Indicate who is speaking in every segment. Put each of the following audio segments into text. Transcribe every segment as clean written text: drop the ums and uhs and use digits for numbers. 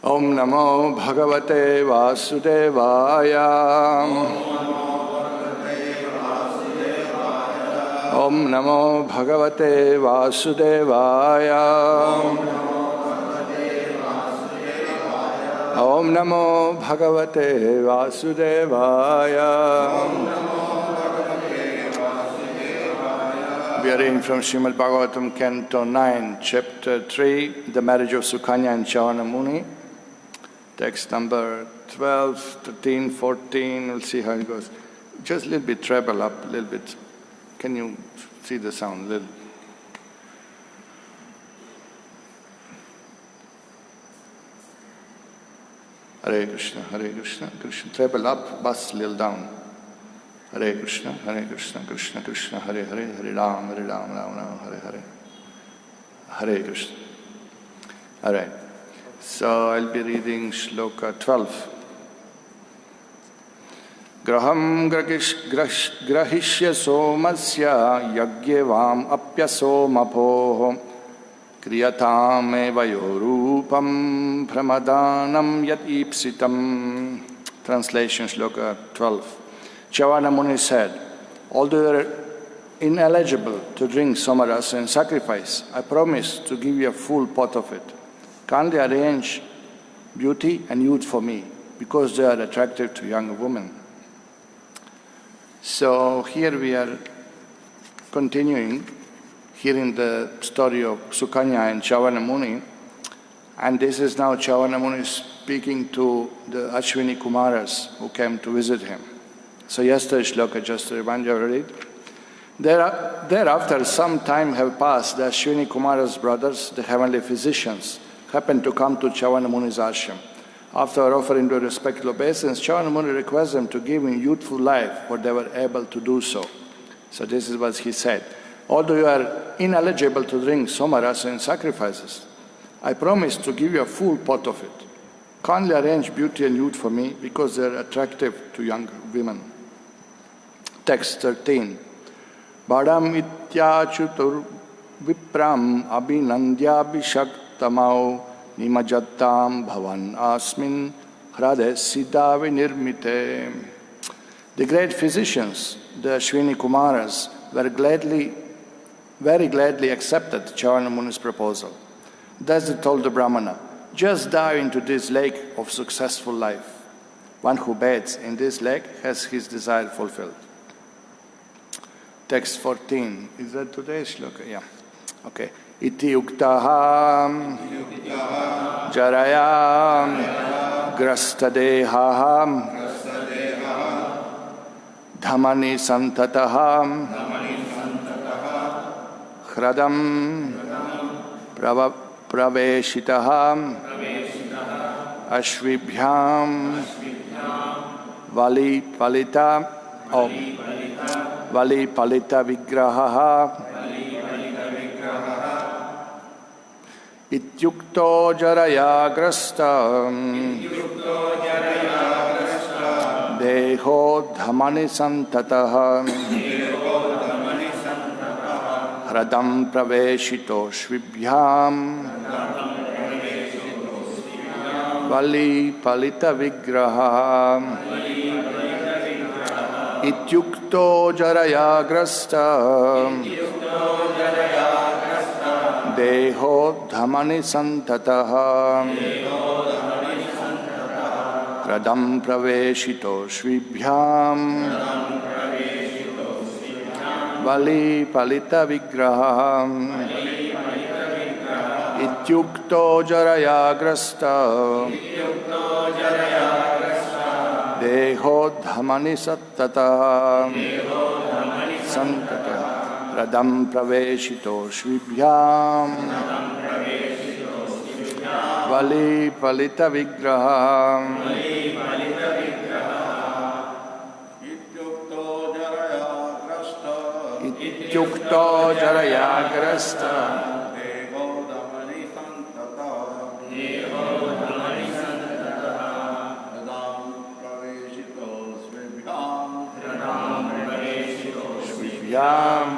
Speaker 1: Om Namo Bhagavate Vasudevaya. Om Namo Bhagavate Vasudevaya. Om Namo Bhagavate Vasudevaya. We are reading from Srimad Bhagavatam, Canto 9, Chapter 3, The Marriage of Sukanya and Chavana Muni. Text number 12, 13, 14, we'll see how it goes. Just a little bit treble up, a little bit. Can you see the sound? Little. Hare Krishna, Krishna, treble up, bass little down. Hare Krishna, Krishna, Krishna, Hare Hare, Hare Ram, Ram, Ram, Hare Hare. Hare Krishna. All right. So I'll be reading Shloka 12. Graham grahishya somasya yagyevam apyaso mapoho kriyatam evayorupam pramadanam yat ipsitam. Translation Shloka 12. Chavana Muni said, although you are ineligible to drink somaras and sacrifice, I promise to give you a full pot of it. Kindly arrange beauty and youth for me, because they are attractive to young women. So here we are continuing, hearing the story of Sukanya and Chavana Muni, and this is now Chavana Muni speaking to the Ashwini Kumaras who came to visit him. So yesterday's shloka, just to remind you, I read. Thereafter, some time have passed, the Ashwini Kumaras' brothers, the heavenly physicians, happened to come to Chavana Muni's ashram. After offering to respectful obeisance, Chavana Muni requested them to give him youthful life, for they were able to do so. So this is what he said. Although you are ineligible to drink somaras and sacrifices, I promise to give you a full pot of it. Kindly arrange beauty and youth for me, because they are attractive to young women. Text 13. Badam ityachutur vipram abhinandya bishaktamau nimajattam bhavan asmin hrade siddhavi nirmite. The great physicians, the Ashwini Kumaras, very gladly accepted Chavana Muni's proposal. Thus they told the Brahmana, just dive into this lake of successful life. One who bathes in this lake has his desire fulfilled. Text 14. Is that today's shloka? Yeah. Okay. Iti uktaha jaraya grastadeha dhamani santataha hradam praveshitaha ashvibhyam vali palita vigraha ityukto jaraya grasta deho dhamani santataha hradam praveshito shvibhyam vali palita vigraha ityukto jaraya grasta deho dhamani santataha hradam praveshito shvibhyam vali palita vigraha ityukto jaraya grasta deho dhamani sattataha santataha hradam praveshito shvibhyam vali palita vigraha ityukto jaraya grasta Yam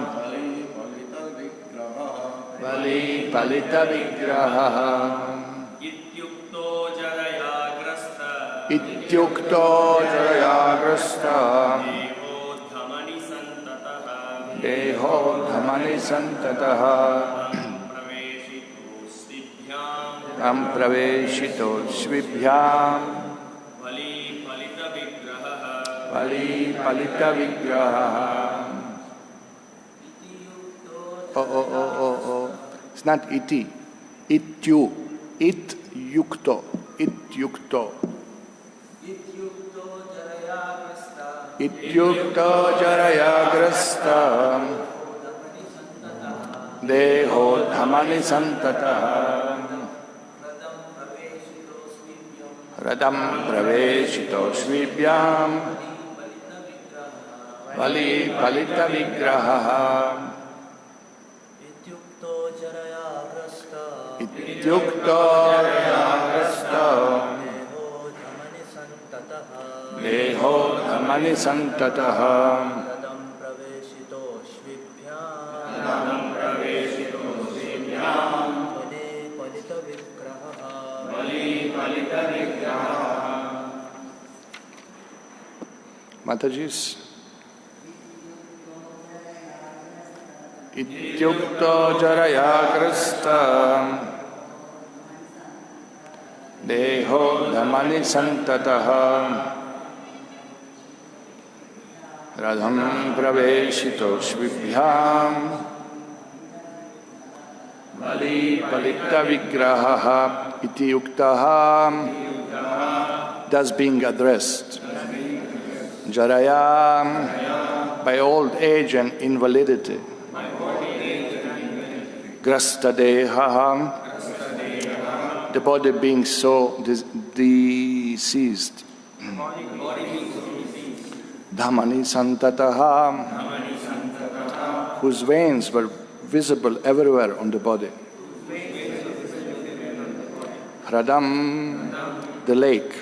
Speaker 1: Vali Palita Vigraha
Speaker 2: Ityukto
Speaker 1: ityukto jarayagrasta deho dhamani santataha tam praveshito svibhyam vali palita vigraha. Oh. It's not iti. Ityukto. Ityukto jarayagrasta deho dhamani santataha radam praveshito svibhyam vali palita vigraha. Ityukto jarayagrasta deho dhamani santataha Mataji's. Ityukto jarayagrasta deho dhamani santataha radham praveshito svibhyam vali palita vigraha. Iti yuktaha, thus being addressed. Jaraya, by old age and invalidity. Grasta deha, the body being so diseased. Dhamani santataha, whose veins were visible everywhere on the body. Hradam, the lake.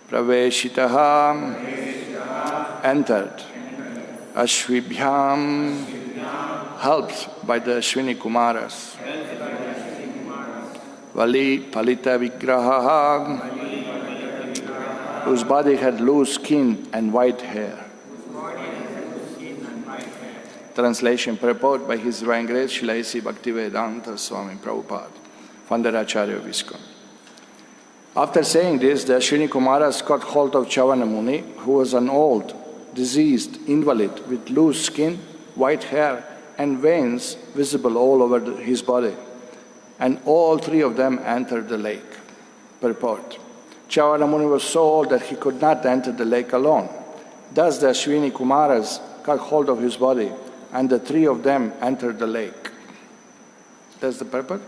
Speaker 1: Praveshitaha, entered. Ashvibhyam, helped by the Ashwini Kumaras. Vali palita vigraha, whose body had loose skin and white hair. Translation, purport by His Divine Grace Srila A.C. Bhaktivedanta Swami Prabhupada, founder Acharya of ISKCON. After saying this, the Ashwini Kumaras caught hold of Chavana Muni, who was an old, diseased invalid with loose skin, white hair, and veins visible all over his body. And all three of them entered the lake. Purport. Chavana Muni was so old that he could not enter the lake alone. Thus the Ashwini Kumaras caught hold of his body, and the three of them entered the lake. That's the purport?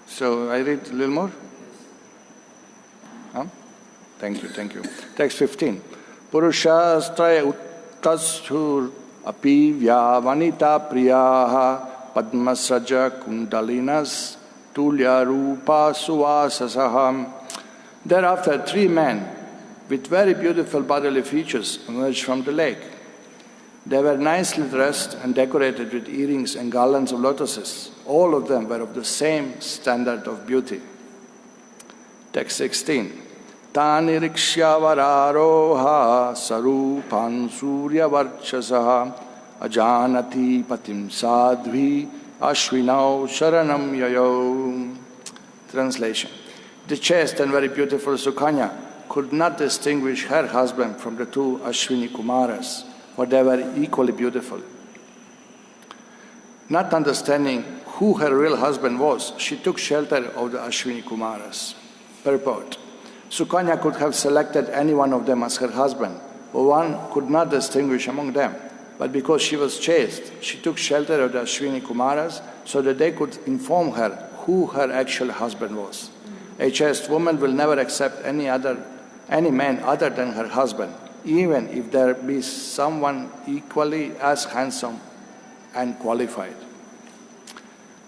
Speaker 1: So I read a little more? Huh? Thank you. Text 15. Purushastraya uttasthur api vyavanita priyaha padmasraja kundalinas tulya rupa suvasasaham. Thereafter 3 men with very beautiful bodily features emerged from the lake. They were nicely dressed and decorated with earrings and garlands of lotuses. All of them were of the same standard of beauty. Text 16. Tani rikshya-vararoha sarupan surya varchasaha ajanati patim sadhvi ashvinau sharanam yayo. Translation. The chaste and very beautiful Sukanya could not distinguish her husband from the 2 Ashwini Kumaras, for they were equally beautiful. Not understanding who her real husband was, she took shelter of the Ashwini Kumaras. Purport. Sukanya could have selected any one of them as her husband, but one could not distinguish among them. But because she was chaste, she took shelter of the Ashwini Kumaras so that they could inform her who her actual husband was. A chaste woman will never accept any man other than her husband, even if there be someone equally as handsome and qualified.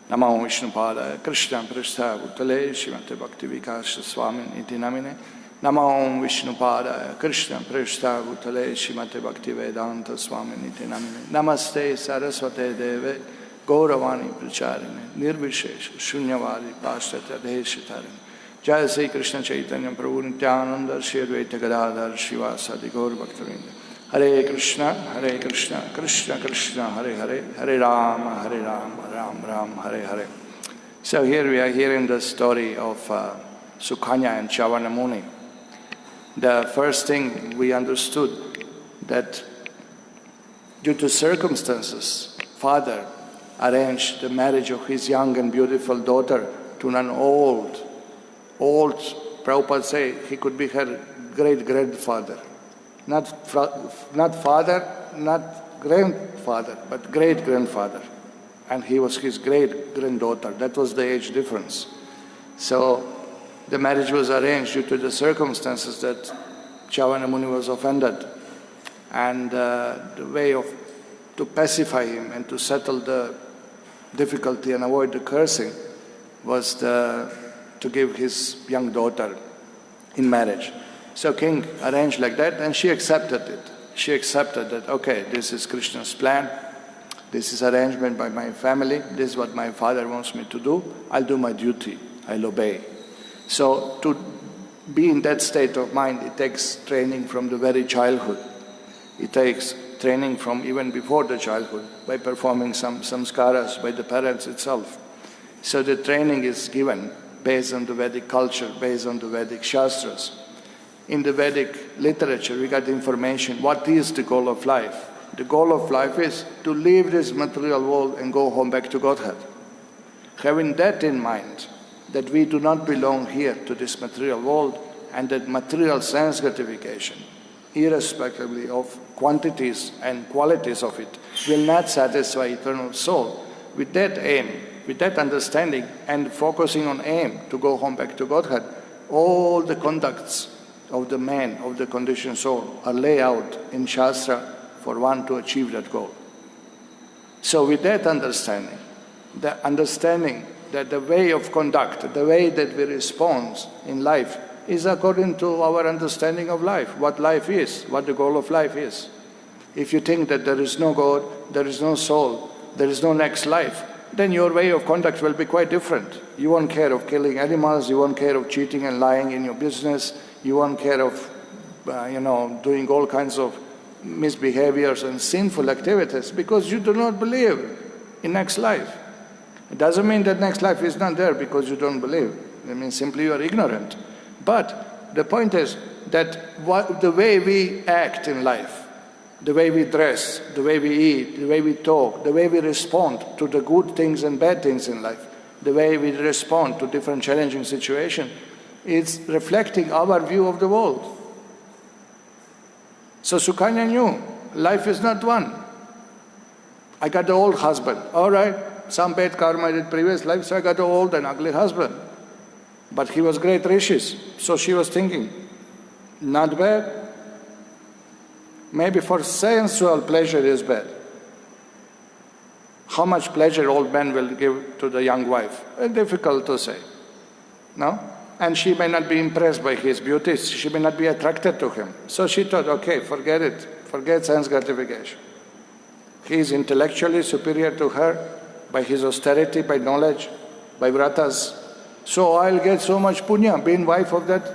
Speaker 1: Namo Vishnupadaya Krishna Prasthaya Bhutale Srimate Bhaktivedanta Swami Iti Namine. Namo Vishnupadaya Krishna Prasthaya Bhutale Srimate Bhaktivedanta Swami Iti Namine. Namaste Saraswate Deve Gauravani Pracharine, Nirvishesh, Shunyavadi, Pashtata Deshitarin. Jai Sri Krishna Chaitanya Prabhu Nityananda, Shri Advaita Gadadhar, Shivasadi Gaur Bhaktavinda. Hare Krishna, Krishna Krishna, Hare Hare, Hare Rama, Ram Ram, Hare Hare. So here we are hearing the story of Sukanya and Chavana Muni. The first thing we understood that due to circumstances, father arranged the marriage of his young and beautiful daughter to an old, Prabhupada say he could be her great-grandfather. Not father, not grandfather, but great-grandfather. And he was his great-granddaughter. That was the age difference. So the marriage was arranged due to the circumstances that Chavana Muni was offended. And the way to pacify him and to settle the difficulty and avoid the cursing was to give his young daughter in marriage. So king arranged like that and she accepted it. She accepted that, okay, this is Krishna's plan, this is arrangement by my family, this is what my father wants me to do, I'll do my duty, I'll obey. So to be in that state of mind, it takes training from the very childhood. It takes training from even before the childhood by performing some samskaras by the parents itself. So the training is given based on the Vedic culture, based on the Vedic Shastras. In the Vedic literature, we got information, what is the goal of life? The goal of life is to leave this material world and go home back to Godhead. Having that in mind, that we do not belong here to this material world and that material sense gratification, irrespectively of quantities and qualities of it, will not satisfy eternal soul. With that aim, with that understanding and focusing on aim to go home back to Godhead, all the conducts of the man, of the conditioned soul, are laid out in Shastra for one to achieve that goal. So with that understanding, the understanding that the way of conduct, the way that we respond in life is according to our understanding of life, what life is, what the goal of life is. If you think that there is no God, there is no soul, there is no next life, then your way of conduct will be quite different. You won't care of killing animals, you won't care of cheating and lying in your business, you won't care of doing all kinds of misbehaviors and sinful activities because you do not believe in next life. It doesn't mean that next life is not there because you don't believe. It means simply you are ignorant. But the point is that the way we act in life, the way we dress, the way we eat, the way we talk, the way we respond to the good things and bad things in life, the way we respond to different challenging situations, it's reflecting our view of the world. So Sukanya knew, life is not one. I got the old husband, all right, some bad karma I did previous life, so I got the old and ugly husband. But he was great rishis, so she was thinking, not bad. Maybe for sensual pleasure is bad. How much pleasure old man will give to the young wife? Difficult to say, no? And she may not be impressed by his beauty, she may not be attracted to him. So she thought, okay, forget it, forget sense gratification. He is intellectually superior to her by his austerity, by knowledge, by vratas. So I'll get so much punya being wife of that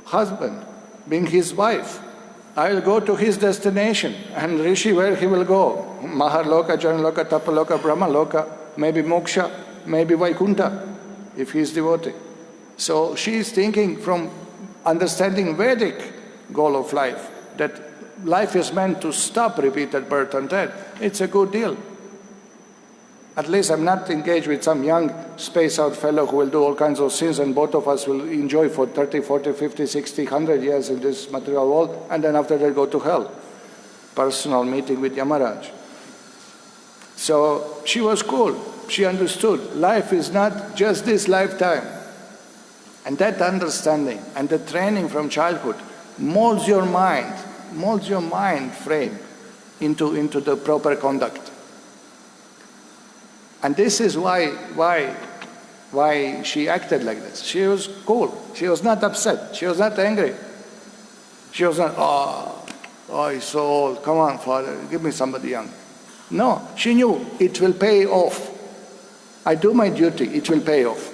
Speaker 1: husband, being his wife. I'll go to his destination, and Rishi, where he will go? Maharloka, Janaloka, Tapaloka, Brahmaloka, maybe Moksha, maybe Vaikuntha, if he is devotee. So she is thinking from understanding Vedic goal of life, that life is meant to stop repeated birth and death. It's a good deal. At least I'm not engaged with some young space-out fellow who will do all kinds of sins and both of us will enjoy for 30, 40, 50, 60, 100 years in this material world and then after that go to hell. Personal meeting with Yamaraj. So she was cool. She understood life is not just this lifetime. And that understanding and the training from childhood molds your mind frame into the proper conduct. And this is why she acted like this. She was cool. She was not upset. She was not angry. She was not, oh, he's so old. Come on, father, give me somebody young. No, she knew it will pay off. I do my duty, it will pay off.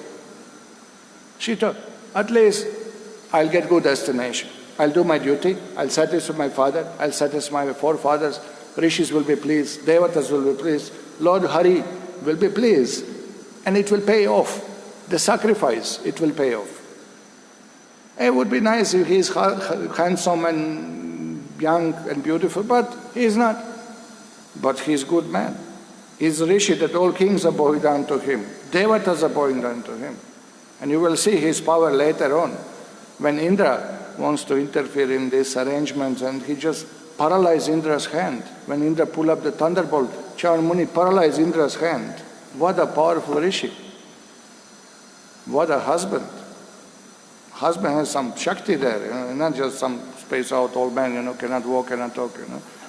Speaker 1: She thought, at least I'll get good destination. I'll do my duty, I'll satisfy my father, I'll satisfy my forefathers, rishis will be pleased, devatas will be pleased, Lord Hari will be pleased, and it will pay off. The sacrifice, it will pay off. It would be nice if he's handsome and young and beautiful, but he's not. But he's a good man. He's a rishi that all kings are bowing down to him. Devatas are bowing down to him. And you will see his power later on. When Indra wants to interfere in these arrangements and he just paralyzed Indra's hand. When Indra pulled up the thunderbolt, Chavan Muni paralyzed Indra's hand. What a powerful rishi. What a husband. Husband has some Shakti there, not just some space out old man, cannot walk, cannot talk,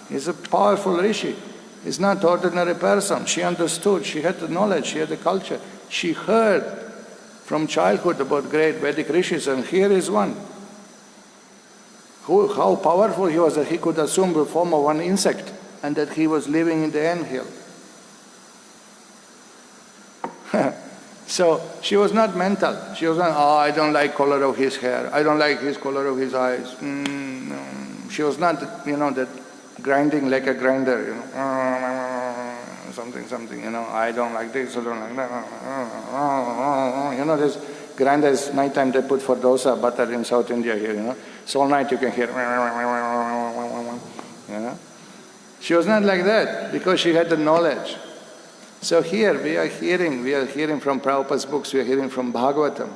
Speaker 1: He's a powerful rishi. He's not an ordinary person. She understood, she had the knowledge, she had the culture. She heard from childhood about great Vedic rishis, and here is one. How powerful he was that he could assume the form of one insect and that he was living in the anthill. So she was not mental. She was not, I don't like color of his hair. I don't like his color of his eyes. No. She was not, that grinding like a grinder, something, I don't like this, I don't like that. This grinders, nighttime they put for dosa, butter in South India here, So all night you can hear, She was not like that because she had the knowledge. So here we are hearing from Prabhupada's books, we are hearing from Bhagavatam.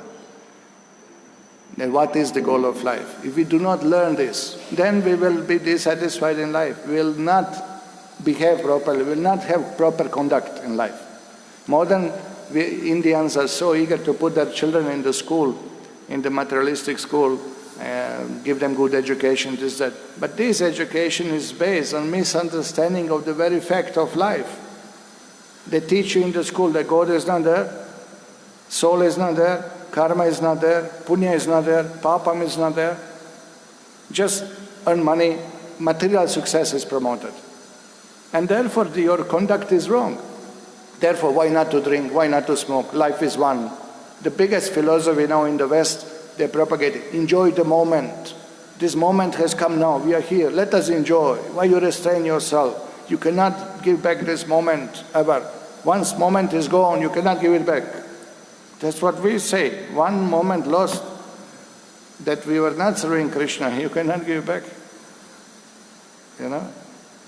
Speaker 1: Then what is the goal of life? If we do not learn this, then we will be dissatisfied in life. We will not behave properly, we will not have proper conduct in life. Modern Indians are so eager to put their children in the school, in the materialistic school, give them good education, this, that. But this education is based on misunderstanding of the very fact of life. They teach you in the school that God is not there, soul is not there, karma is not there, punya is not there, papam is not there. Just earn money, material success is promoted. And therefore your conduct is wrong. Therefore, why not to drink, why not to smoke? Life is one. The biggest philosophy now in the West, they propagate it. Enjoy the moment. This moment has come now, we are here, let us enjoy. Why you restrain yourself? You cannot give back this moment ever. Once moment is gone, you cannot give it back. That's what we say. One moment lost, that we were not serving Krishna, you cannot give back.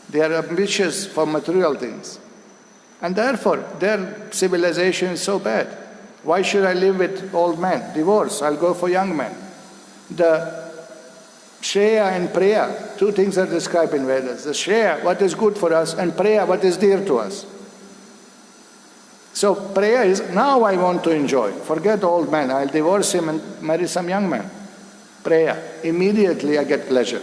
Speaker 1: They are ambitious for material things. And therefore, their civilization is so bad. Why should I live with old men? Divorce, I'll go for young men. The Shreya and Preya, two things are described in Vedas. The Shreya, what is good for us, and Preya, what is dear to us. So Preya is, now I want to enjoy. Forget old man, I'll divorce him and marry some young man. Preya, immediately I get pleasure.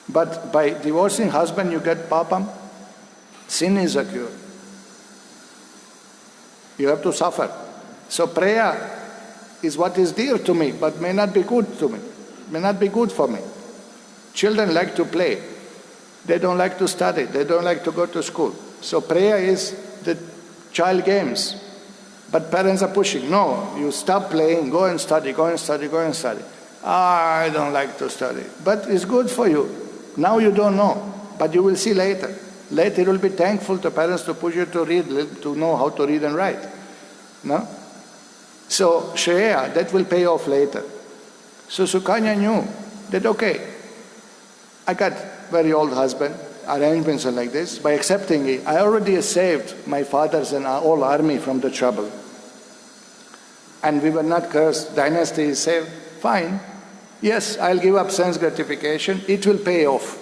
Speaker 1: But by divorcing husband, you get papam. Sin is a cure. You have to suffer. So Preya is what is dear to me, but may not be good to me. May not be good for me. Children like to play. They don't like to study. They don't like to go to school. So Preya is the child games. But parents are pushing. No, you stop playing, go and study, go and study, go and study. I don't like to study. But it's good for you. Now you don't know, but you will see later. Later you will be thankful to parents to push you to read, to know how to read and write. No? So Shreya, that will pay off later. So Sukanya knew that, okay, I got very old husband, arrangements are like this. By accepting it, I already saved my fathers and our whole army from the trouble. And we were not cursed, dynasty is saved, fine. Yes, I'll give up sense gratification, it will pay off.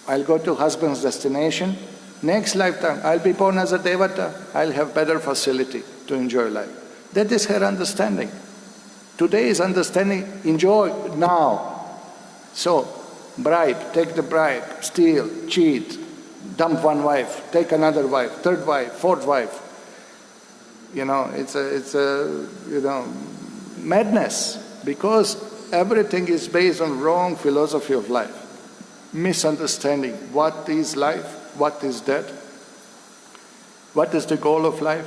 Speaker 1: I'll go to husband's destination. Next lifetime, I'll be born as a devata, I'll have better facility to enjoy life. That is her understanding. Today's understanding, enjoy now. So, bribe, take the bribe, steal, cheat, dump one wife, take another wife, third wife, fourth wife. It's a madness, because everything is based on wrong philosophy of life. Misunderstanding what is life, what is that, what is the goal of life,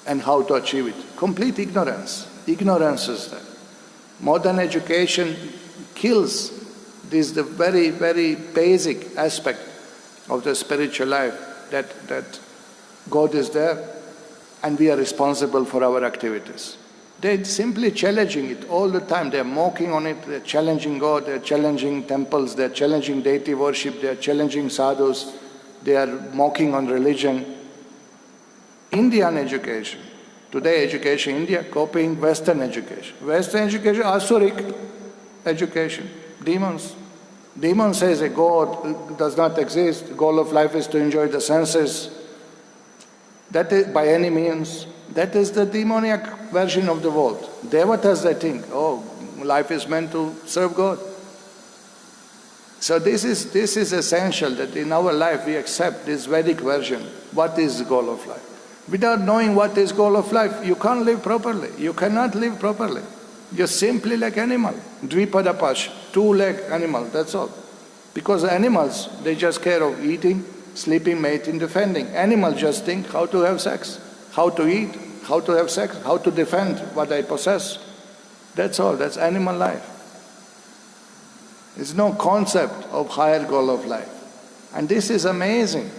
Speaker 1: and how to achieve it. Complete ignorance. Ignorance is there. Modern education kills this, the very, very basic aspect of the spiritual life, that God is there and we are responsible for our activities. They're simply challenging it all the time. They're mocking on it, they're challenging God, they're challenging temples, they're challenging deity worship, they're challenging sadhus, they are mocking on religion. Indian education, today education, India copying Western education. Western education, Asuric education, demons. Demon says a God does not exist, the goal of life is to enjoy the senses. That is, by any means, that is the demoniac version of the world. Devatas, they think, oh, life is meant to serve God. So this is essential, that in our life we accept this Vedic version. What is the goal of life? Without knowing what is goal of life, you can't live properly. You cannot live properly. You're simply like animal. Dvipadapash, two-leg animal, that's all. Because animals, they just care of eating, sleeping, mating, defending. Animals just think how to have sex, how to eat, how to have sex, how to defend what I possess. That's all, that's animal life. There's no concept of higher goal of life. And this is amazing,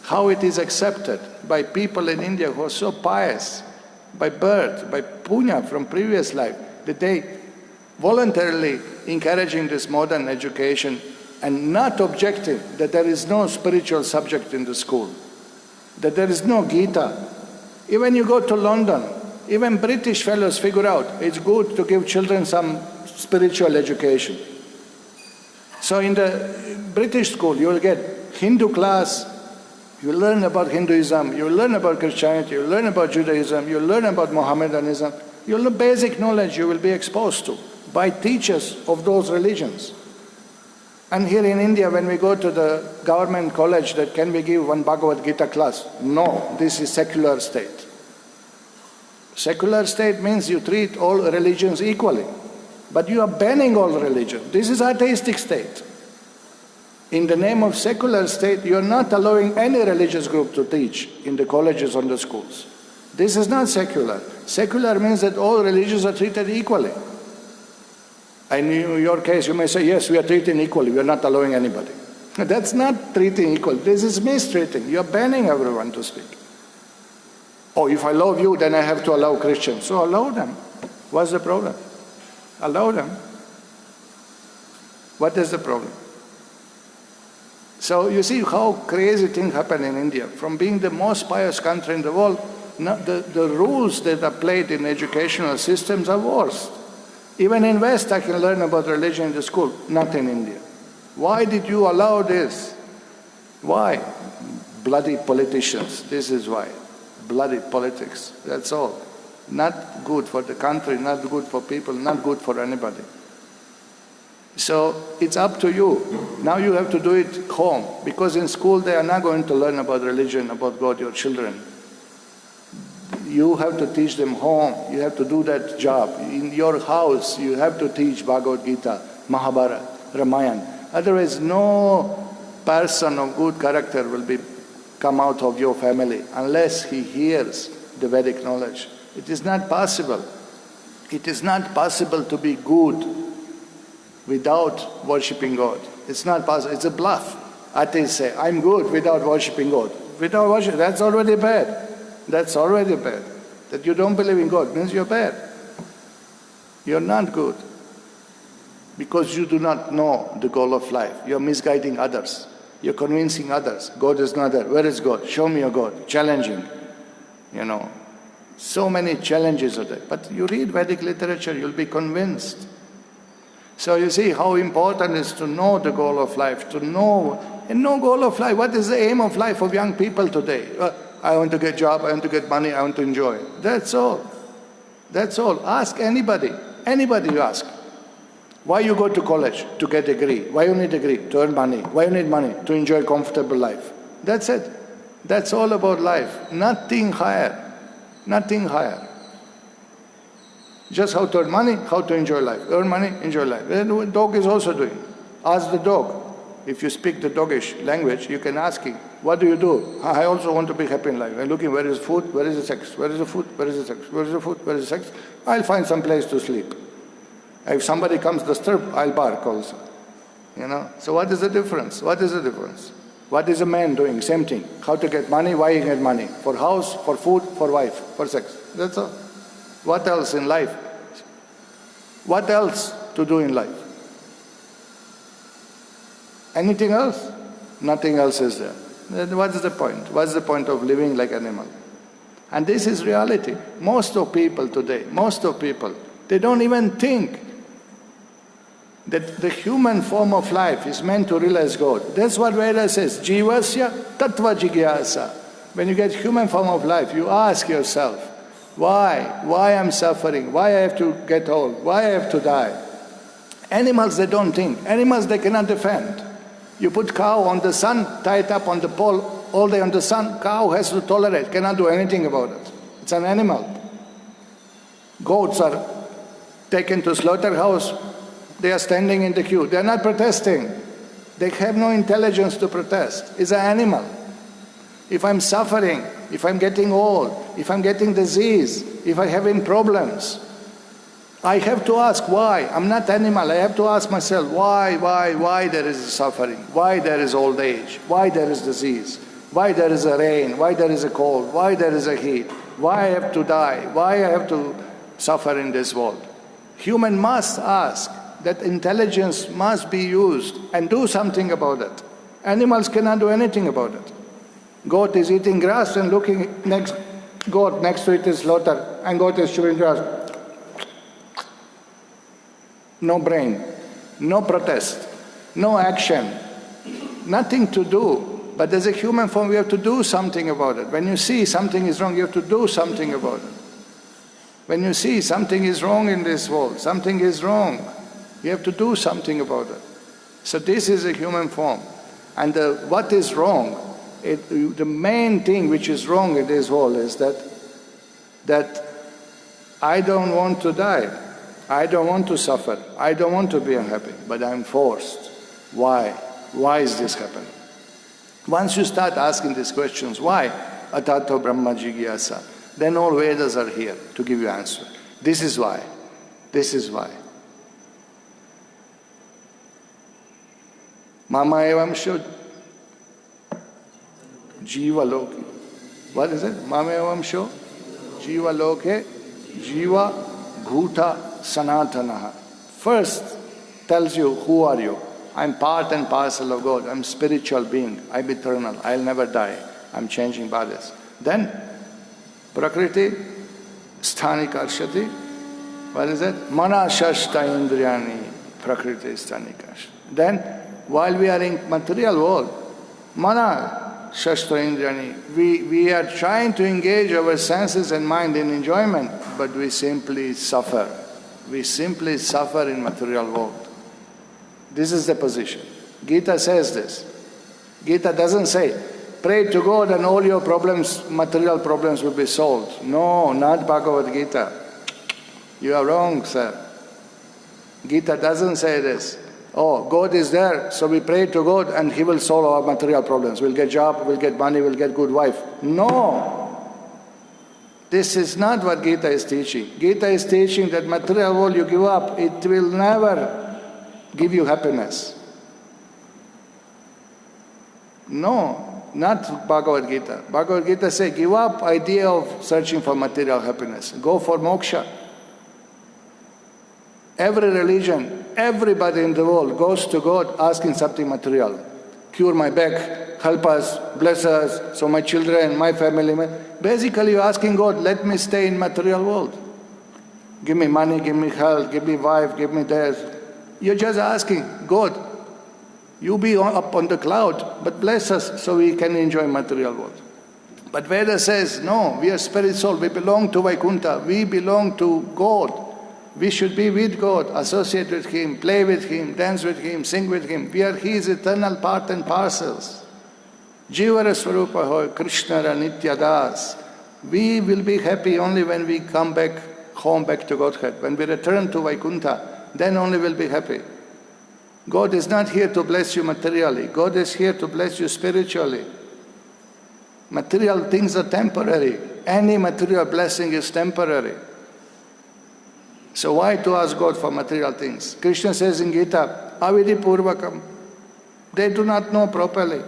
Speaker 1: how it is accepted by people in India who are so pious, by birth, by punya from previous life, that they voluntarily encouraging this modern education and not objecting that there is no spiritual subject in the school, that there is no Gita. Even you go to London, even British fellows figure out it's good to give children some spiritual education. So in the British school you will get Hindu class, you will learn about Hinduism, you will learn about Christianity, you will learn about Judaism, you will learn about Mohammedanism. You will basic knowledge you will be exposed to by teachers of those religions. And here in India, when we go to the government college, that can we give one Bhagavad Gita class? No, this is secular state. Secular state means you treat all religions equally. But you are banning all religions. This is atheistic state. In the name of secular state, you are not allowing any religious group to teach in the colleges or the schools. This is not secular. Secular means that all religions are treated equally. And in your case, you may say, yes, we are treating equally, we are not allowing anybody. That's not treating equally, this is mistreating. You are banning everyone to speak. Oh, if I love you, then I have to allow Christians. So allow them. What's the problem? Allow them. What is the problem? So you see how crazy things happen in India. From being the most pious country in the world, the rules that are played in educational systems are worse. Even in West I can learn about religion in the school, not in India. Why did you allow this? Why? Bloody politicians, this is why. Bloody politics, that's all. Not good for the country, not good for people, not good for anybody. So it's up to you. Now you have to do it home, because in school they are not going to learn about religion, about God, your children. You have to teach them home, you have to do that job. In your house, you have to teach Bhagavad Gita, Mahabharata, Ramayana. Otherwise, no person of good character will come out of your family unless he hears the Vedic knowledge. It is not possible. It is not possible to be good without worshipping God. It's not possible. It's a bluff. Atheists say, I'm good without worshipping God. Without worship, that's already bad. That's already bad. That you don't believe in God means you're bad. You're not good. Because you do not know the goal of life. You're misguiding others. You're convincing others. God is not there. Where is God? Show me your God. Challenging. So many challenges are there. But you read Vedic literature, you'll be convinced. So you see how important it is to know the goal of life, to know, and no goal of life. What is the aim of life of young people today? I want to get a job, I want to get money, I want to enjoy. That's all. That's all. Ask anybody. Anybody you ask. Why you go to college? To get a degree. Why you need a degree? To earn money. Why you need money? To enjoy a comfortable life. That's it. That's all about life. Nothing higher. Nothing higher. Just how to earn money, how to enjoy life. Earn money, enjoy life. And what dog is also doing. Ask the dog. If you speak the doggish language, you can ask him, what do you do? I also want to be happy in life. I'm looking, where is food? Where is the sex? Where is the food? Where is the sex? Where is the food? Where is the sex? I'll find some place to sleep. If somebody comes disturb, I'll bark also. So what is the difference? What is the difference? What is a man doing? Same thing. How to get money? Why he get money? For house, for food, for wife, for sex. That's all. What else in life? What else to do in life? Anything else? Nothing else is there. Then what is the point? What is the point of living like animal? And this is reality. Most of people today, they don't even think that the human form of life is meant to realize God. That's what Veda says, Jivasya tattva jigyasa. When you get human form of life, you ask yourself, why? Why I'm suffering? Why I have to get old? Why I have to die? Animals, they don't think. Animals, they cannot defend. You put cow on the sun, tie it up on the pole, all day on the sun, cow has to tolerate, cannot do anything about it. It's an animal. Goats are taken to slaughterhouse, they are standing in the queue. They are not protesting. They have no intelligence to protest. It's an animal. If I'm suffering, if I'm getting old, if I'm getting disease, if I'm having problems, I have to ask why. I'm not animal. I have to ask myself why there is suffering, why there is old age, why there is disease, why there is a rain, why there is a cold, why there is a heat, why I have to die, why I have to suffer in this world. Human must ask. That intelligence must be used and do something about it. Animals cannot do anything about it. Goat is eating grass and looking goat next to it is slaughter, and goat is chewing grass. No brain, no protest, no action, nothing to do. But as a human form, we have to do something about it. When you see something is wrong, you have to do something about it. When you see something is wrong in this world, something is wrong, you have to do something about it. So this is a human form. And what is wrong, the main thing which is wrong in this world is that I don't want to die. I don't want to suffer. I don't want to be unhappy, but I'm forced. Why? Why is this happening? Once you start asking these questions, why? Atato Brahma Jigyasa. Then all Vedas are here to give you answer. This is why. This is why. Mama evam sho jiva loke. What is it? Mama evam sho jiva loke jiva bhuta sanatanaha. First tells you, who are you? I'm part and parcel of God. I'm spiritual being. I'm eternal. I'll never die. I'm changing bodies. Then Prakriti sthani karshati. What is it? Mana shashta indriyani prakriti sthani karshati. Then while we are in material world, mana shashta indriyani, we are trying to engage our senses and mind in enjoyment, but we simply suffer. We simply suffer in material world. This is the position. Gita says this. Gita doesn't say, pray to God and all your problems, material problems will be solved. No, not Bhagavad Gita. You are wrong, sir. Gita doesn't say this. Oh, God is there, so we pray to God and He will solve our material problems. We'll get job, we'll get money, we'll get good wife. No! This is not what Gita is teaching. Gita is teaching that material world you give up, it will never give you happiness. No, not Bhagavad Gita. Bhagavad Gita says, give up idea of searching for material happiness. Go for moksha. Every religion, everybody in the world goes to God asking something material. Cure my back, help us, bless us, so my children, my family. Basically you're asking God, let me stay in material world. Give me money, give me health, give me wife, give me this. You're just asking, God, you be up on the cloud, but bless us so we can enjoy material world. But Veda says, no, we are spirit soul, we belong to Vaikuntha, we belong to God. We should be with God, associate with Him, play with Him, dance with Him, sing with Him. We are His eternal part and parcels. Jivara Swarupa Hoy, Krishna Nitya Das. We will be happy only when we come back home, back to Godhead. When we return to Vaikuntha, then only we'll be happy. God is not here to bless you materially. God is here to bless you spiritually. Material things are temporary. Any material blessing is temporary. So why to ask God for material things? Krishna says in Gita, Avidi Purvakam. They do not know properly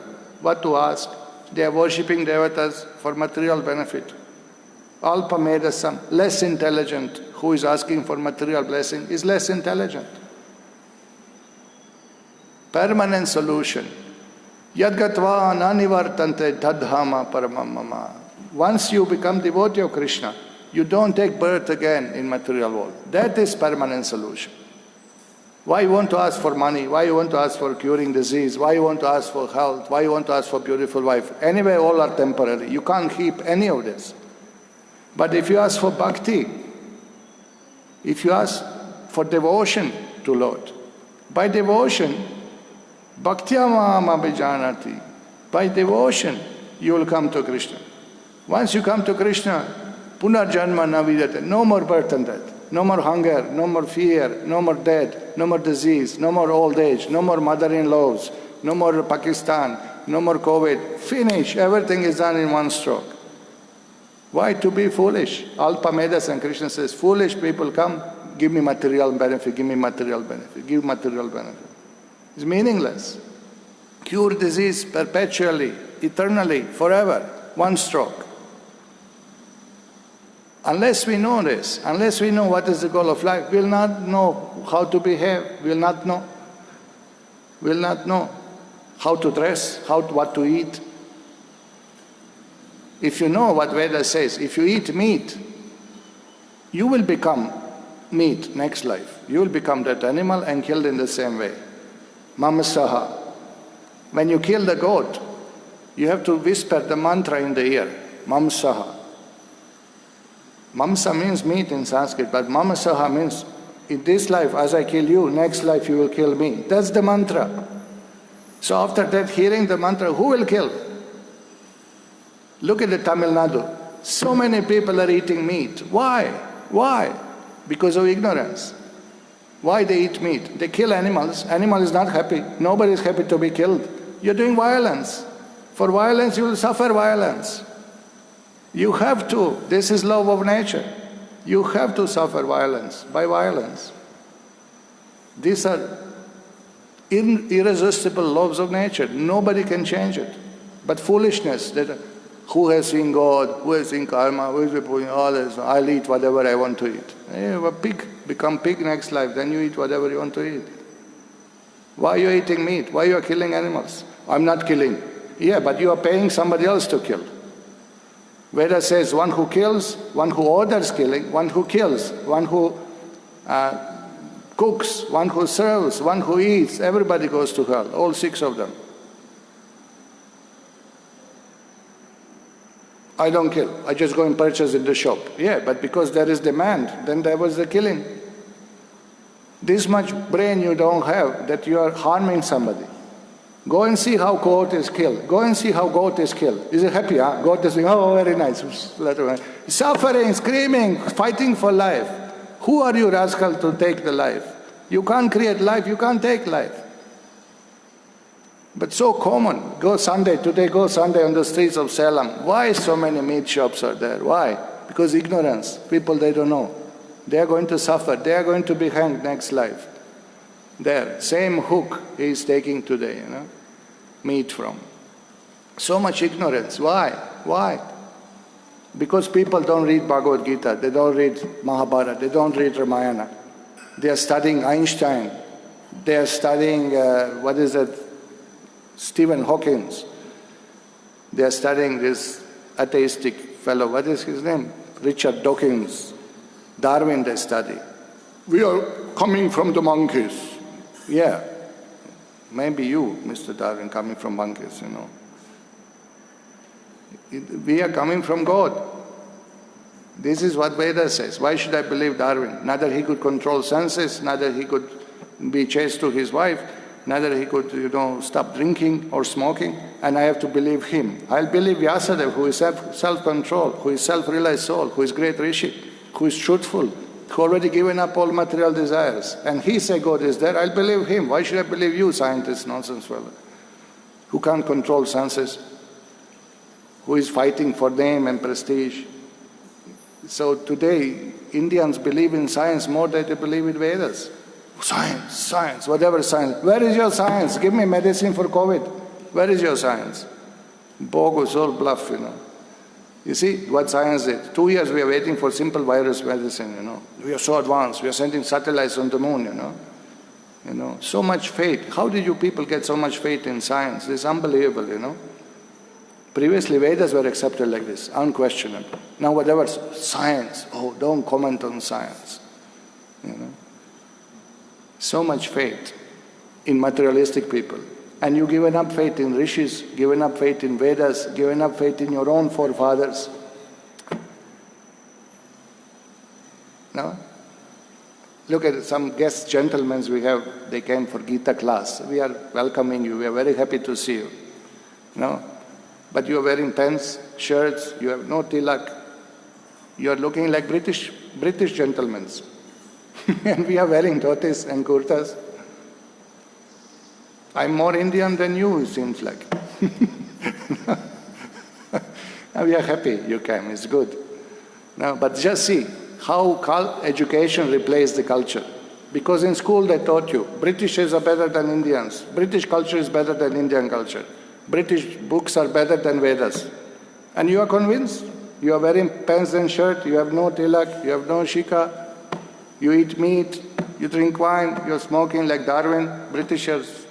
Speaker 1: what to ask. They are worshipping devatas for material benefit. Alpa medasam, less intelligent, who is asking for material blessing, is less intelligent. Permanent solution. Yadgatva nanivartante tadhama paramam mama. Once you become devotee of Krishna, you don't take birth again in material world. That is permanent solution. Why you want to ask for money? Why you want to ask for curing disease? Why you want to ask for health? Why you want to ask for beautiful wife? Anyway, all are temporary. You can't keep any of this. But if you ask for bhakti, if you ask for devotion to Lord, by devotion, bhaktyamam abhijanati, by devotion, you will come to Krishna. Once you come to Krishna, punarjanma na vidate, no more birth and death. No more hunger, no more fear, no more death, no more disease, no more old age, no more mother-in-laws, no more Pakistan, no more COVID. Finish. Everything is done in one stroke. Why to be foolish? Alpa Medas and Krishna says, foolish people come, give me material benefit, give me material benefit, give material benefit. It's meaningless. Cure disease perpetually, eternally, forever, one stroke. Unless we know this, unless we know what is the goal of life, we'll not know how to behave, we'll not know how to dress, what to eat. If you know what Veda says, if you eat meat, you will become meat next life. You will become that animal and killed in the same way. Mamasaha. When you kill the goat, you have to whisper the mantra in the ear. Mamsaha. Mamsa means meat in Sanskrit, but Mamasaha means, in this life, as I kill you, next life you will kill me. That's the mantra. So after that, hearing the mantra, who will kill? Look at the Tamil Nadu. So many people are eating meat. Why? Why? Because of ignorance. Why they eat meat? They kill animals. Animal is not happy. Nobody is happy to be killed. You're doing violence. For violence, you will suffer violence. You have to. This is law of nature. You have to suffer violence by violence. These are irresistible laws of nature. Nobody can change it. But foolishness, that who has seen God, who has seen karma, who is doing all this, I'll eat whatever I want to eat. You a pig, become pig next life, then you eat whatever you want to eat. Why are you eating meat? Why are you killing animals? I'm not killing. Yeah, but you are paying somebody else to kill. Veda says one who kills, one who orders killing, one who kills, one who cooks, one who serves, one who eats, everybody goes to hell, all 6 of them. I don't kill, I just go and purchase in the shop. Yeah, but because there is demand, then there was the killing. This much brain you don't have that you are harming somebody. Go and see how goat is killed. Go and see how goat is killed. Is it happy? Huh? Goat is saying, oh, very nice. Suffering, screaming, fighting for life. Who are you, rascal, to take the life? You can't create life, you can't take life. But so common. Go Sunday on the streets of Salem. Why so many meat shops are there? Why? Because ignorance. People, they don't know. They are going to suffer. They are going to be hanged next life. There, same hook he is taking today, meat from. So much ignorance. Why? Why? Because people don't read Bhagavad Gita, they don't read Mahabharata, they don't read Ramayana. They are studying Einstein. They are studying, Stephen Hawking. They are studying this atheistic fellow, what is his name? Richard Dawkins. Darwin they study. We are coming from the monkeys. Yeah, maybe you, Mr. Darwin, coming from monkeys, We are coming from God. This is what Veda says. Why should I believe Darwin? Neither he could control senses, neither he could be chaste to his wife, neither he could, stop drinking or smoking, and I have to believe him. I'll believe Vyasadeva, who is self-control, who is self-realized soul, who is great rishi, who is truthful, who already given up all material desires. And he say God is there, I'll believe him. Why should I believe you, scientist, nonsense fellow, who can't control senses, who is fighting for name and prestige? So today, Indians believe in science more than they believe in Vedas. Science, science, whatever science. Where is your science? Give me medicine for COVID. Where is your science? Bogus, all bluff, You see what science is. 2 years we are waiting for simple virus medicine, We are so advanced. We are sending satellites on the moon, So much faith. How did you people get so much faith in science? It's unbelievable, Previously Vedas were accepted like this, unquestionable. Now whatever science, don't comment on science, So much faith in materialistic people. And you've given up faith in rishis, given up faith in Vedas, given up faith in your own forefathers. No? Look at some guest gentlemen we have, they came for Gita class. We are welcoming you, we are very happy to see you. But you are wearing pants, shirts, you have no tilak. You are looking like British gentlemen. And we are wearing dhotis and kurtas. I'm more Indian than you, it seems like. Now we are happy you came, it's good. Now, but just see how education replaced the culture. Because in school they taught you, Britishers are better than Indians, British culture is better than Indian culture, British books are better than Vedas. And you are convinced? You are wearing pants and shirt, you have no tilak, you have no shika, you eat meat, you drink wine, you are smoking like Darwin, Britishers.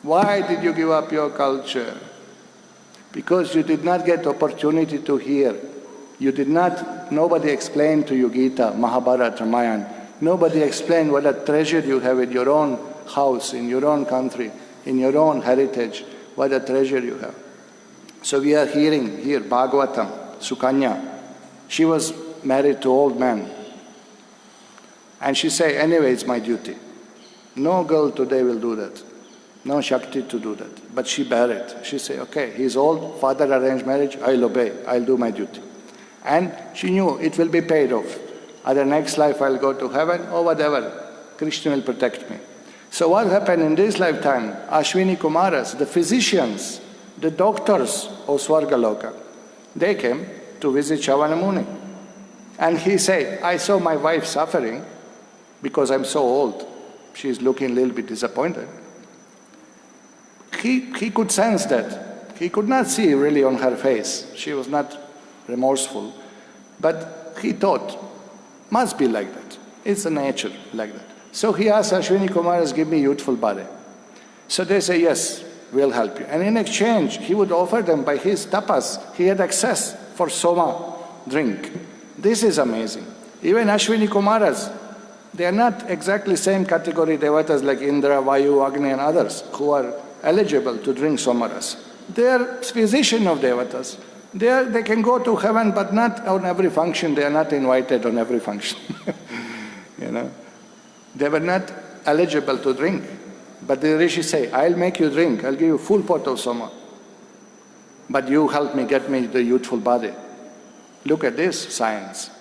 Speaker 1: Why did you give up your culture? Because you did not get opportunity to hear. Nobody explained to you Gita, Mahabharata, Ramayana. Nobody explained what a treasure you have in your own house, in your own country, in your own heritage, what a treasure you have. So we are hearing here Bhagavatam, Sukanya. She was married to old man. And she say, anyway, it's my duty. No girl today will do that. No Shakti to do that. But she bear it. She say, okay, he's old, father arranged marriage, I'll obey, I'll do my duty. And she knew it will be paid off. Either next life I'll go to heaven or whatever. Krishna will protect me. So what happened in this lifetime? Ashwini Kumaras, the physicians, the doctors of Swargaloka, they came to visit Chavana Muni. And he said, I saw my wife suffering because I'm so old. She's looking a little bit disappointed. He could sense that. He could not see really on her face. She was not remorseful. But he thought, must be like that. It's a nature like that. So he asked Ashwini Kumaras, give me youthful body. So they say, yes, we'll help you. And in exchange, he would offer them by his tapas. He had access for soma drink. This is amazing. Even Ashwini Kumaras, they are not exactly same category devatas like Indra, Vayu, Agni and others who are eligible to drink somaras. They are physician of devatas. They can go to heaven but not on every function. They are not invited on every function. They were not eligible to drink. But the rishi say, I'll make you drink. I'll give you full pot of soma. But you help me, get me the youthful body. Look at this science.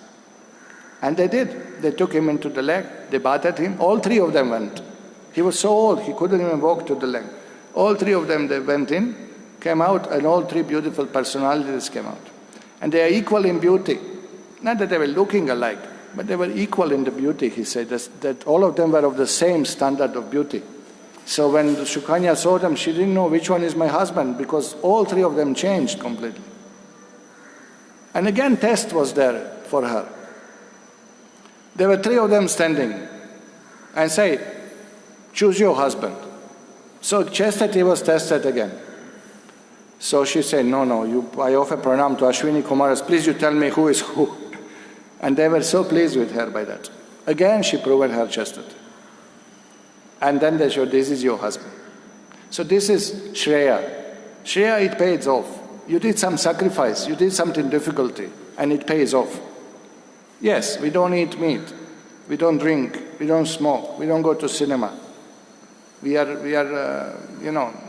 Speaker 1: And they did. They took him into the lake. They bathed him. All three of them went. He was so old, he couldn't even walk to the lake. All three of them, they went in, came out, and all three beautiful personalities came out. And they are equal in beauty. Not that they were looking alike, but they were equal in the beauty, he said, that all of them were of the same standard of beauty. So when Shukanya saw them, she didn't know which one is my husband, because all three of them changed completely. And again, test was there for her. There were three of them standing and say, choose your husband. So chastity was tested again. So she said, no, I offer pranam to Ashwini Kumaras, please you tell me who is who. And they were so pleased with her by that. Again she proved her chastity. And then they showed, this is your husband. So this is Shreya. Shreya, it pays off. You did some sacrifice, you did something difficulty, and it pays off. Yes, we don't eat meat, we don't drink, we don't smoke, we don't go to cinema. We are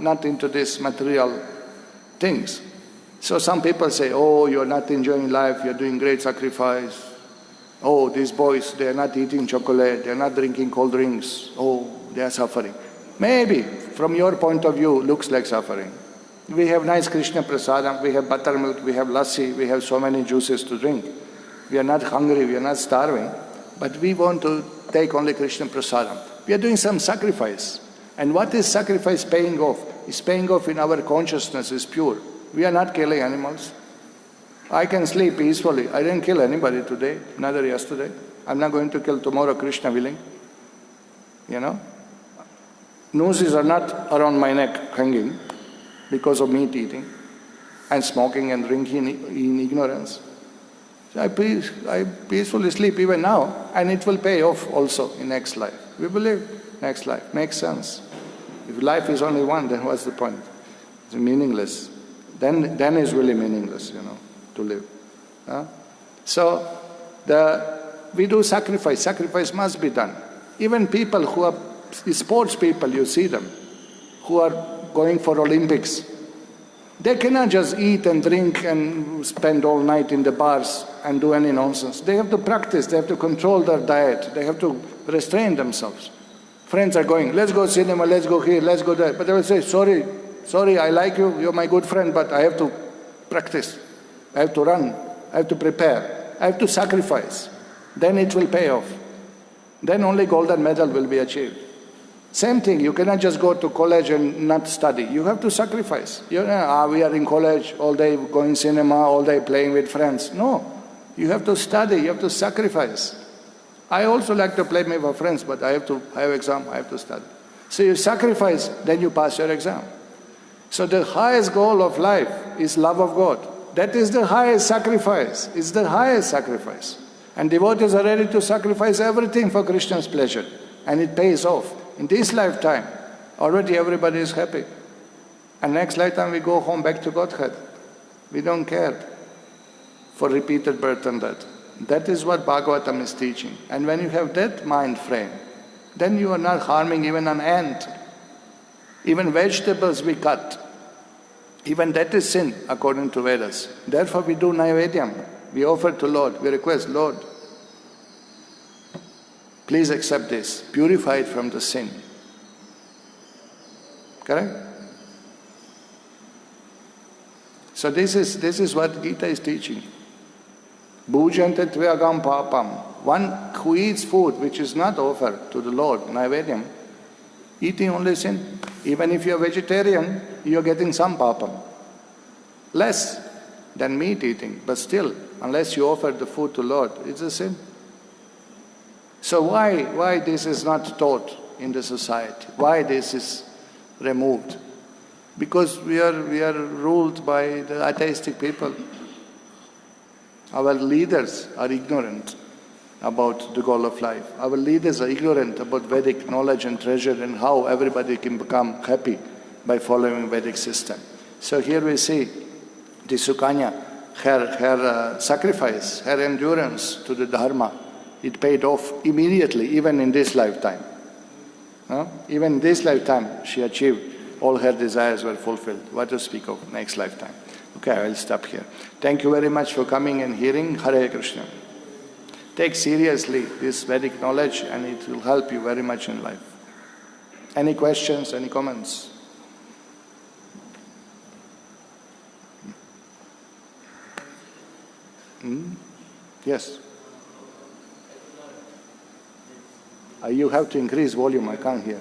Speaker 1: not into these material things. So some people say, oh, you're not enjoying life, you're doing great sacrifice. Oh, these boys, they are not eating chocolate, they are not drinking cold drinks. Oh, they are suffering. Maybe, from your point of view, looks like suffering. We have nice Krishna prasadam, we have buttermilk, we have lassi, we have so many juices to drink. We are not hungry, we are not starving, but we want to take only Krishna prasadam. We are doing some sacrifice. And what is sacrifice paying off? It's paying off in our consciousness is pure. We are not killing animals. I can sleep peacefully. I didn't kill anybody today, neither yesterday. I'm not going to kill tomorrow, Krishna willing. You know? Nooses are not around my neck hanging because of meat eating and smoking and drinking in ignorance. So I peacefully sleep even now, and it will pay off also in next life. We believe next life. Makes sense. If life is only one, then what's the point? It's meaningless. Then it's really meaningless, to live. So we do sacrifice. Sacrifice must be done. Even people who are sports people, you see them, who are going for Olympics. They cannot just eat and drink and spend all night in the bars and do any nonsense. They have to practice, they have to control their diet, they have to restrain themselves. Friends are going, let's go cinema, let's go here, let's go there. But they will say, sorry, I like you, you're my good friend, but I have to practice. I have to run, I have to prepare, I have to sacrifice. Then it will pay off. Then only golden medal will be achieved. Same thing, you cannot just go to college and not study. You have to sacrifice. We are in college, all day going cinema, all day playing with friends. No, you have to study, you have to sacrifice. I also like to play with my friends, but I have exam, I have to study. So you sacrifice, then you pass your exam. So the highest goal of life is love of God. That is the highest sacrifice. It's the highest sacrifice. And devotees are ready to sacrifice everything for Krishna's pleasure. And it pays off. In this lifetime, already everybody is happy. And next lifetime we go home back to Godhead. We don't care for repeated birth and death. That is what Bhagavatam is teaching. And when you have that mind frame, then you are not harming even an ant. Even vegetables we cut. Even that is sin according to Vedas. Therefore we do Naivedyam. We offer to Lord. We request, Lord, please accept this. Purify it from the sin. Correct? So this is what Gita is teaching. Bhujante tvayagam papam. One who eats food which is not offered to the Lord, Naivedyam, eating only sin. Even if you are vegetarian, you are getting some papam. Less than meat eating, but still, unless you offer the food to Lord, it's a sin. So why this is not taught in the society? Why this is removed? Because we are ruled by the atheistic people. Our leaders are ignorant about the goal of life. Our leaders are ignorant about Vedic knowledge and treasure and how everybody can become happy by following Vedic system. So here we see the Sukanya, her sacrifice, her endurance to the Dharma, it paid off immediately, even in this lifetime. Even in this lifetime, she achieved, all her desires were fulfilled. What to speak of next lifetime? Okay, I will stop here. Thank you very much for coming and hearing. Hare Krishna. Take seriously this Vedic knowledge and it will help you very much in life. Any questions, any comments? Yes. You have to increase volume, I can't hear.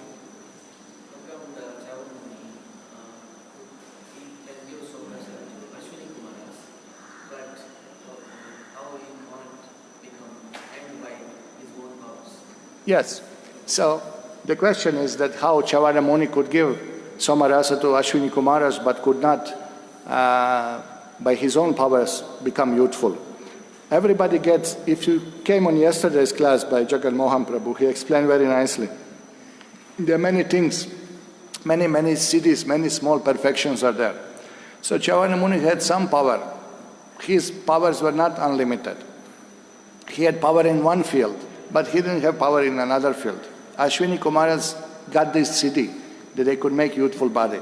Speaker 1: Yes. So the question is that how Chavana Muni could give Somarasa to Ashwini Kumaras but could not, by his own powers, become youthful. Everybody gets, if you came on yesterday's class by Jagan Mohan Prabhu, he explained very nicely. There are many things, many cities, many small perfections are there. So Chavana Muni had some power. His powers were not unlimited. He had power in one field, but he didn't have power in another field. Ashwini Kumaras got this city that they could make youthful body.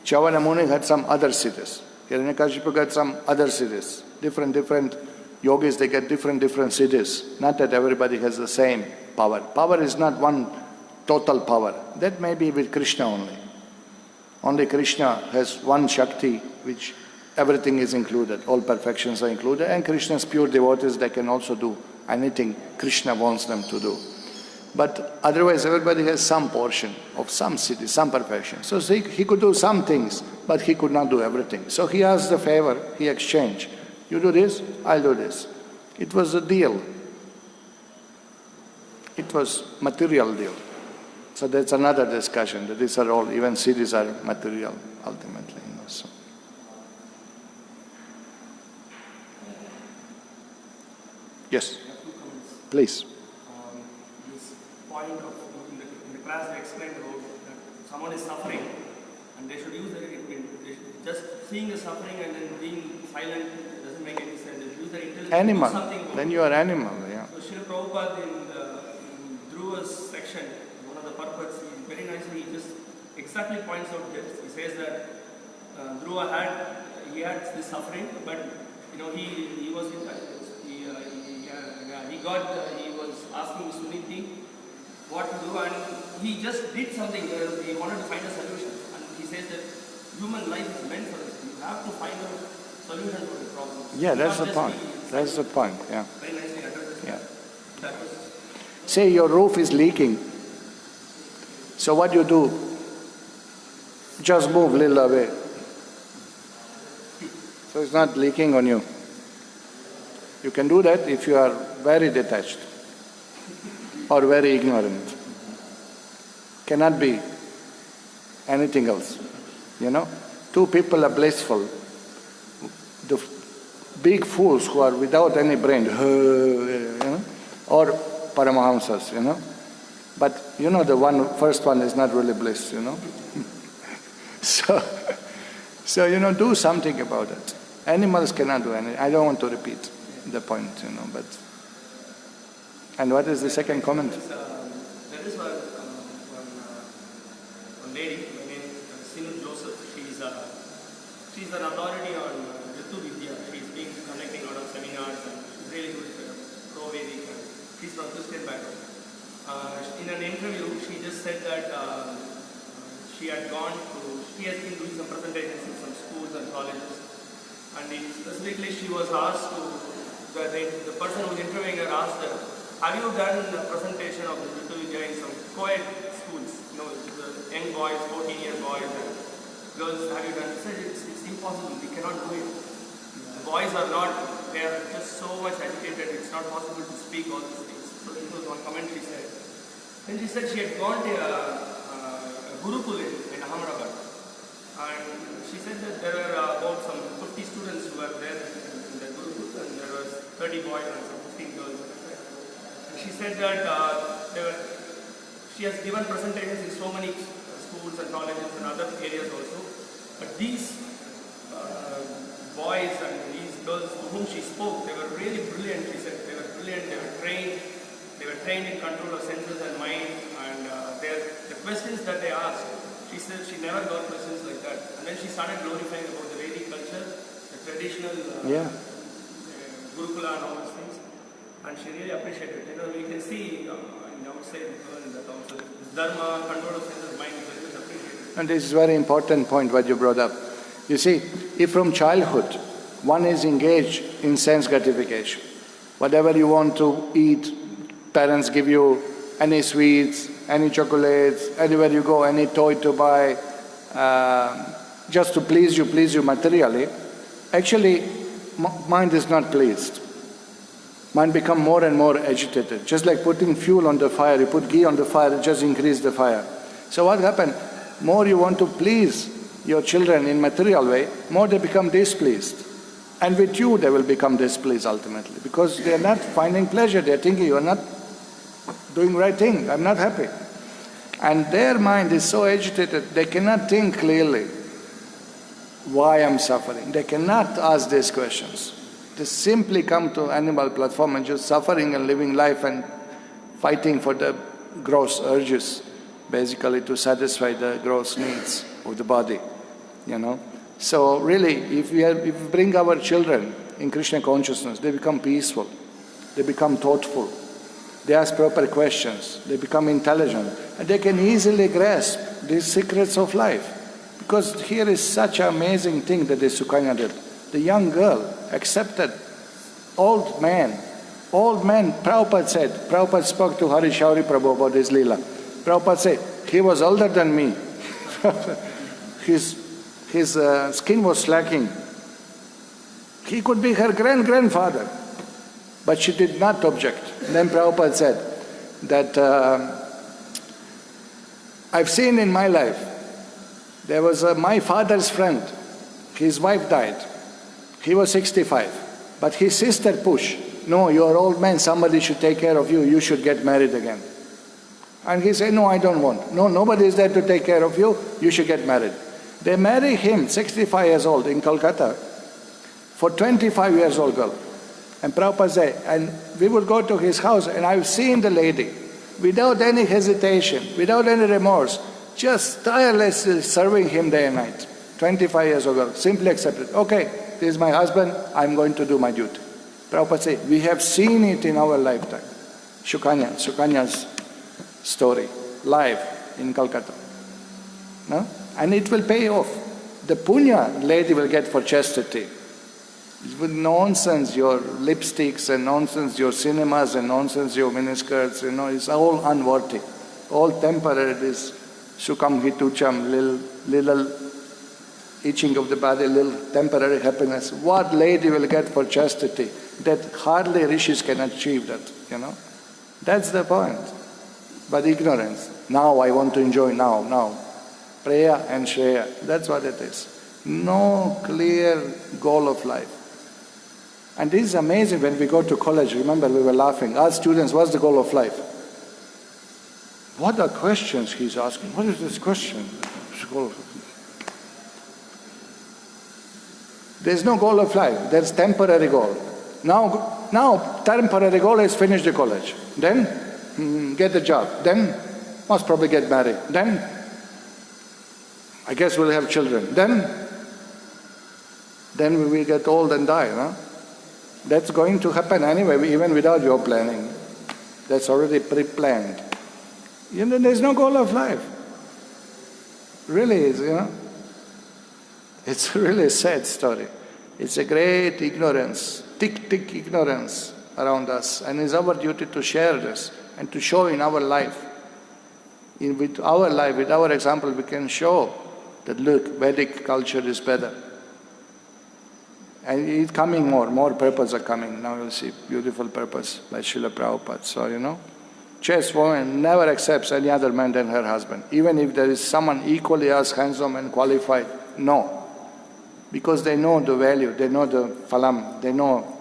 Speaker 1: Chavana Muni had some other cities. Hiranyakashipu got some other cities, different Yogis, they get different siddhis. Not that everybody has the same power. Power is not one total power. That may be with Krishna only. Only Krishna has one Shakti, which everything is included, all perfections are included, and Krishna's pure devotees, they can also do anything Krishna wants them to do. But otherwise, everybody has some portion of some siddhi, some perfection. So he could do some things, but he could not do everything. So he asked the favor, he exchanged. You do this, I'll do this. It was a deal. It was material deal. So that's another discussion, that these are all, even siddhis are material, ultimately. So. Yes, please.
Speaker 2: This point of, in the class they explained about that someone is suffering and they should use just seeing the suffering and then being silent doesn't make any sense. They should use their intelligence
Speaker 1: Animal.
Speaker 2: to do something.
Speaker 1: Then you are animal, yeah.
Speaker 2: So Srila Prabhupada in Dhruva's section, one of the purports, very nicely he just exactly points out this. He says that Dhruva had this suffering, but he was he was asking Suniti what to do, and he just did something. He wanted to find a solution, and he says that human life is meant for this. You have to find a solution to the problem.
Speaker 1: Yeah, that's the point. That's the point. Yeah.
Speaker 2: Very nicely addressed.
Speaker 1: Yeah.
Speaker 2: That was.
Speaker 1: Say your roof is leaking. So what you do? Just move a little away. So it's not leaking on you. You can do that if you are very detached or very ignorant. Cannot be anything else. Two people are blissful. The big fools who are without any brain, or Paramahamsas, But the first one is not really bliss, So, do something about it. Animals cannot do anything. I don't want to repeat the point, but. And what is the second comment?
Speaker 2: There is one lady, her name is Sinu Joseph. She's an authority on Ritu Vidya. She's been conducting a lot of seminars and she's really good pro-Vedic. She's from Christian background. In an interview, she just said that she has been doing some presentations in some schools and colleges. And specifically, she was asked the person who was interviewing her asked her, have you done a presentation of the Ritu Vidya in some co-ed schools? The young boys, 14-year boys and girls, have you done? She said, it's impossible, we cannot do it. The boys are they are just so much agitated, it's not possible to speak all these things. So this was one comment she said. Then she said she had gone to a Gurukula in Ahmedabad. And she said that there were about some 50 students who were there in the Gurukula, and there was 30 boys and some 15 girls. And she said that she has given presentations in so many schools and colleges and other areas also. But these boys and these girls to whom she spoke, they were really brilliant. She said they were brilliant, they were trained in control of senses and mind, and the questions that they asked, she said she never got questions like that. And then she started glorifying about the Vedic culture, the traditional Gurukula and all those things, and she really appreciated it. We can see in outside world that also Dharma, control of senses, mind is very much appreciated.
Speaker 1: And this is a very important point what you brought up. You see, if from childhood one is engaged in sense gratification, whatever you want to eat, parents give you any sweets, any chocolates, anywhere you go, any toy to buy, just to please you materially, actually mind is not pleased. Mind becomes more and more agitated. Just like putting fuel on the fire, you put ghee on the fire, it just increases the fire. So what happened? More you want to please your children in material way, more they become displeased. And with you they will become displeased ultimately, because they are not finding pleasure, they are thinking you are not doing right thing, I'm not happy. And their mind is so agitated, they cannot think clearly why I'm suffering. They cannot ask these questions. They simply come to animal platform and just suffering and living life and fighting for the gross urges, basically to satisfy the gross needs of the body, So really, if we bring our children in Krishna consciousness, they become peaceful, they become thoughtful, they ask proper questions, they become intelligent, and they can easily grasp these secrets of life. Because here is such an amazing thing that the Sukanya did. The young girl accepted old man. Old man, Prabhupada said, Prabhupada spoke to Hari Shauri Prabhu about his Leela. Prabhupada said, he was older than me. His skin was slacking. He could be her grandfather. But she did not object. Then Prabhupada said that I've seen in my life, there was my father's friend, his wife died. He was 65. But his sister pushed, no, you're an old man, somebody should take care of you, you should get married again. And he said, no, I don't want. No, nobody is there to take care of you, you should get married. They marry him, 65 years old, in Kolkata, for 25 years old girl. And Prabhupada said, and we would go to his house, and I've seen the lady, without any hesitation, without any remorse, just tirelessly serving him day and night. 25 years old girl, simply accepted. Okay, this is my husband, I'm going to do my duty. Prabhupada said, we have seen it in our lifetime. Sukanya's story, live in Calcutta. No? And it will pay off. The punya lady will get for chastity. With nonsense, your lipsticks and nonsense, your cinemas and nonsense, your miniskirts, it's all unworthy. All temporary, this sukam hitucham, little itching of the body, little temporary happiness. What lady will get for chastity? That hardly rishis can achieve that, That's the point. But ignorance. Now I want to enjoy now. Preya and Shreya. That's what it is. No clear goal of life. And this is amazing when we go to college. Remember, we were laughing. Ask students, what's the goal of life? What are questions he's asking? What is this question? There's no goal of life. There's temporary goal. Now temporary goal is finish the college. Then get a job. Then most probably get married. Then I guess we'll have children. Then we will get old and die. No? That's going to happen anyway, even without your planning. That's already pre-planned. There's no goal of life. Really is, It's really a sad story. It's a great ignorance, thick ignorance around us. And it's our duty to share this and to show in our life. With our example, we can show that, look, Vedic culture is better. And it's coming more purpose are coming. Now you'll see beautiful purpose by Srila Prabhupada. So, chaste woman never accepts any other man than her husband. Even if there is someone equally as handsome and qualified, no. Because they know the value, they know the phalam, they know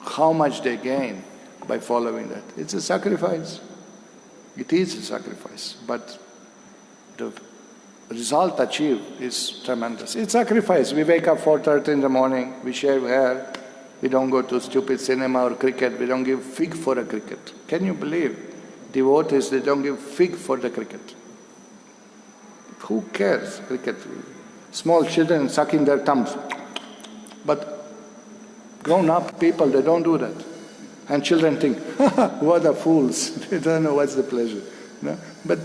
Speaker 1: how much they gain by following that. It's a sacrifice. It is a sacrifice. But the result achieved is tremendous. It's sacrifice. We wake up 4:30 in the morning, we shave hair, we don't go to stupid cinema or cricket, we don't give fig for a cricket. Can you believe? Devotees, they don't give fig for the cricket. Who cares, cricket? Small children sucking their thumbs. But grown-up people, they don't do that. And children think, what a fools. They don't know what's the pleasure. No? But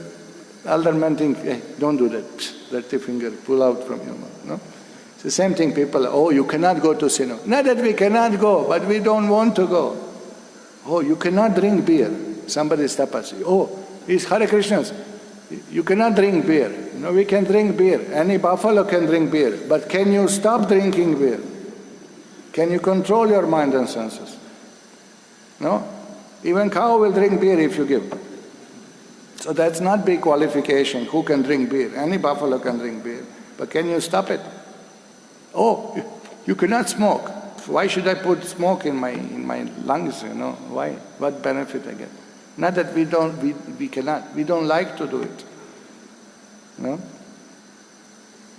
Speaker 1: elder men think, hey, don't do that. Dirty finger, pull out from your mouth. No? It's the same thing, people, you cannot go to cinema. Not that we cannot go, but we don't want to go. Oh, you cannot drink beer. Somebody stop us. It's Hare Krishna's. You cannot drink beer. We can drink beer. Any buffalo can drink beer. But can you stop drinking beer? Can you control your mind and senses? No? Even cow will drink beer if you give. So that's not big qualification. Who can drink beer? Any buffalo can drink beer. But can you stop it? You cannot smoke. Why should I put smoke in my lungs? Why? What benefit I get? Not that we cannot. We don't like to do it. No?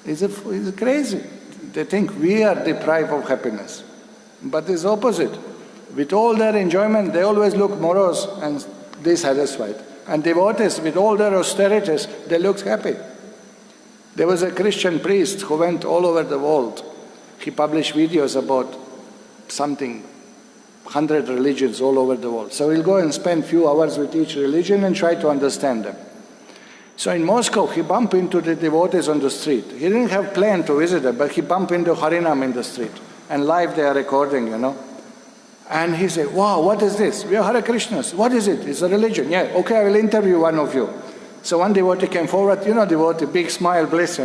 Speaker 1: It's crazy. They think we are deprived of happiness. But it's opposite. With all their enjoyment, they always look morose and dissatisfied. And devotees, with all their austerities, they look happy. There was a Christian priest who went all over the world. He published videos about something, 100 religions all over the world. So he'll go and spend few hours with each religion and try to understand them. So in Moscow, he bumped into the devotees on the street. He didn't have planned to visit them, but he bumped into Harinam in the street. And live they are recording, And he said, wow, what is this? We are Hare Krishnas. What is it? It's a religion. Yeah, okay, I will interview one of you. So one devotee came forward, devotee, big smile, bliss,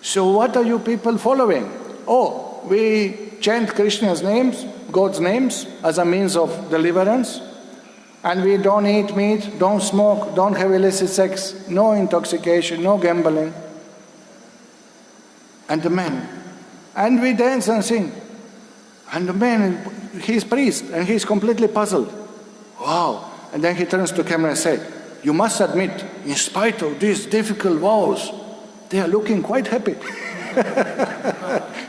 Speaker 1: So what are you people following? Oh, we chant Krishna's names, God's names, as a means of deliverance. And we don't eat meat, don't smoke, don't have illicit sex, no intoxication, no gambling. And the man, and we dance and sing. And the man, he's priest, and he's completely puzzled. Wow. And then he turns to camera and says, you must admit, in spite of these difficult vows, they are looking quite happy.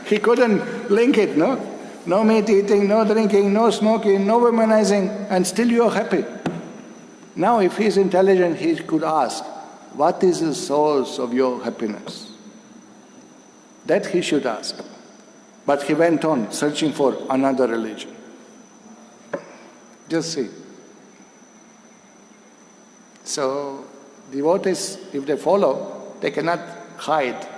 Speaker 1: He couldn't link it, no? No meat eating, no drinking, no smoking, no womanizing, and still you are happy. Now if he's intelligent, he could ask, what is the source of your happiness? That he should ask. But he went on searching for another religion. Just see. So devotees, if they follow, they cannot hide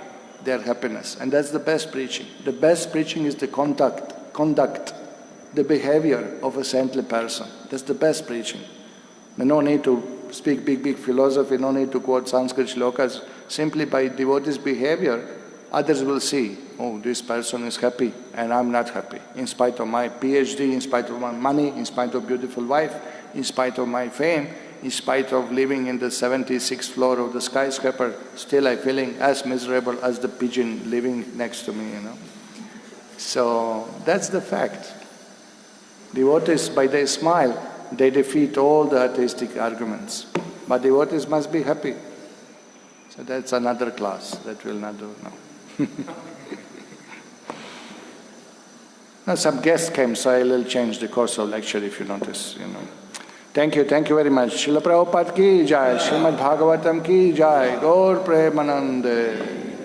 Speaker 1: their happiness. And that's the best preaching. The best preaching is the conduct, the behavior of a saintly person. That's the best preaching. There's no need to speak big philosophy, no need to quote Sanskrit shlokas. Simply by devotees' behavior, others will see, oh, this person is happy and I'm not happy. In spite of my PhD, in spite of my money, in spite of beautiful wife, in spite of my fame, in spite of living in the 76th floor of the skyscraper, still I'm feeling as miserable as the pigeon living next to me, So that's the fact. Devotees, by their smile, they defeat all the atheistic arguments. But devotees must be happy. So that's another class that we'll not do now. Now some guests came, so I will change the course of lecture if you notice, Thank you very much. Srila Prabhupada ki jai, Srimad Bhagavatam ki jai, Gaur Premanande.